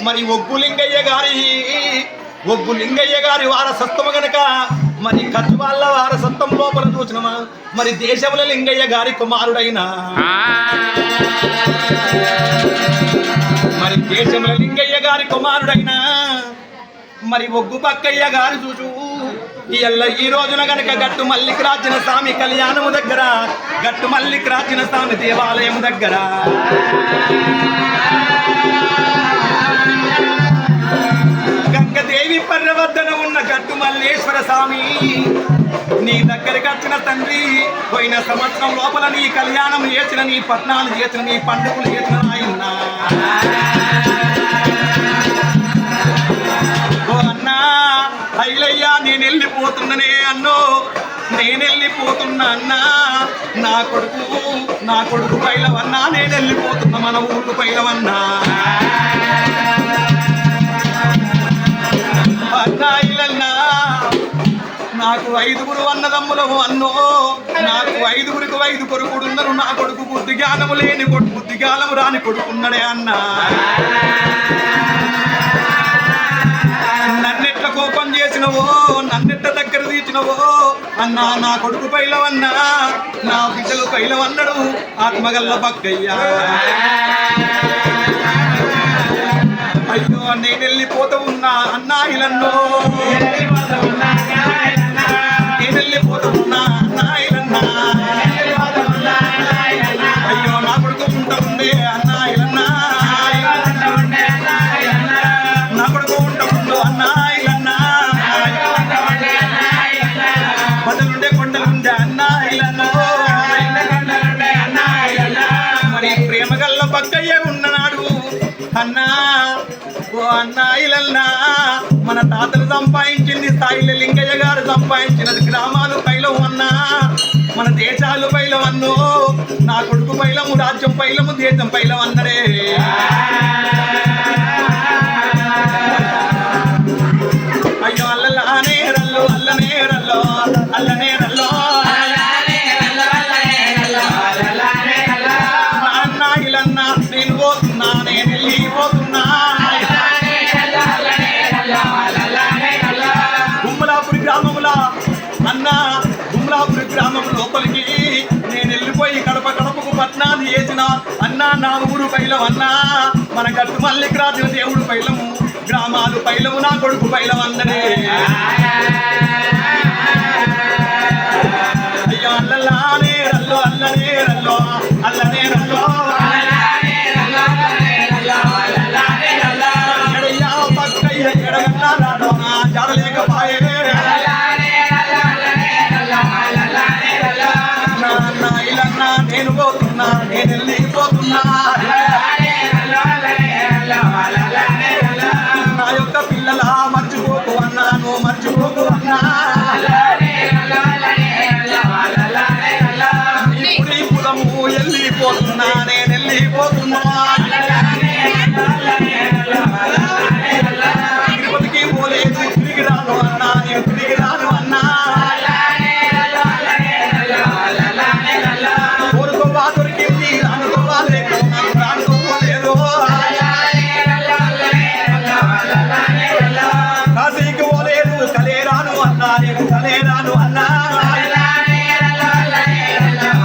మరి ఒగ్గు లింగయ్య గారి వారసత్వం గనక మరి ఖర్చు వాళ్ళ వారసత్వం లోపల చూసినమా మరి దేశంలో లింగయ్య గారి కుమారుడైన మరి దేశంలో లింగయ్య గారి కుమారుడైన మరి ఒగ్గు పక్కయ్య గారి చూచు ఈ రోజున గనక గట్టు మల్లికరాజన స్వామి కళ్యాణము దగ్గర గట్టు మల్లికరాజన స్వామి దేవాలయం దగ్గర గంగదేవి పర్వద్దన ఉన్న గట్టు మల్లేశ్వర స్వామి నీ దగ్గరికి వచ్చిన తండ్రి పోయిన సంవత్సరం లోపల నీ కళ్యాణం చేసిన నీ పట్నాలు చేసిన నీ పండుగలు చేసిన నాయన్నా ఓ అన్నా అయ్యయ్యా నేను వెళ్ళిపోతున్ననే అన్నో నేను వెళ్ళిపోతున్నా అన్నా నా కొడుకు పైలవన్నా నేను వెళ్ళిపోతున్నా మన ఊరు పైలవన్నా అన్నాయిలన్నా నాకు 5 అన్నదమ్ములము అన్నో నాకు 5 కొడుకుడున్నారు నా కొడుకు బుద్ధి జ్ఞానము లేని కొడుకు బుద్ధి జ్ఞానము రాని కొడుకున్నాడే అన్నా నన్నెట్ల కోపం చేసినవో నన్నెట్ల దగ్గర తీసినవో అన్నా నా కొడుకు పైలవన్నా నా బిడ్డలు పైలవన్నాడు ఆత్మగల్ల బక్కయ్యా అయ్యో నేను వెళ్ళిపోతూ ఉన్నా అన్నాయిలన్నో నేను వెళ్ళిపోతూ ఉన్నా అన్నాయిలన్నా అయ్యో నా కొడుకు ఉంటా ఉండే అన్నాయిలన్నా నా కొడుకు ఉంటా ఉండు అన్నాయిలన్నా పదలుండే కొండలుండే అన్నాయిలన్నో మరి ప్రేమగల్ల బక్కయ్య ఉన్ననాడు అన్నా ఓ అన్నాయిలన్నా మన తాతలు సంపాదించింది స్థాయిలో లింగయ్య గారు సంపాదించినది గ్రామాలు పైలము అన్నా మన దేశాలు పైలవన్నో నా కొడుకు పైలము రాజ్యం పైలము దేశం పైలం అన్నడే అయ్యో అల్లనే రల్లో అల్లనే రల్లో అల్లనే రల్లో అన్నాయిలన్నా నేను పోతున్నా నేను వెళ్ళిపోతున్నా గుమ్మలాపురి గ్రామం లోపలికి నేను వెళ్ళిపోయి కడపకు పట్నాలు చేసిన అన్నా నా ఊరు పైలం అన్నా మన గట్టు మల్లికరాజు దేవుడు పైలము గ్రామాలు పైలము నా కొడుకు పైలం అన్నడే అయ్యో అల్లనే రల్లో అల్లనే రల్లో అల్లనే రల్లో ఎడయ్యా పక్కయ్య ఎడగన్నా రాడోనా జాడలేకపాయే నేను పోతున్నా నేను వెళ్ళిపోతున్నా నా యొక్క పిల్లల మర్చిపోకు అన్నా నువ్వు మర్చిపోకు అన్నా ఇప్పుడు ఈ పులము వెళ్ళిపోతున్నా నేను వెళ్ళిపోతున్నా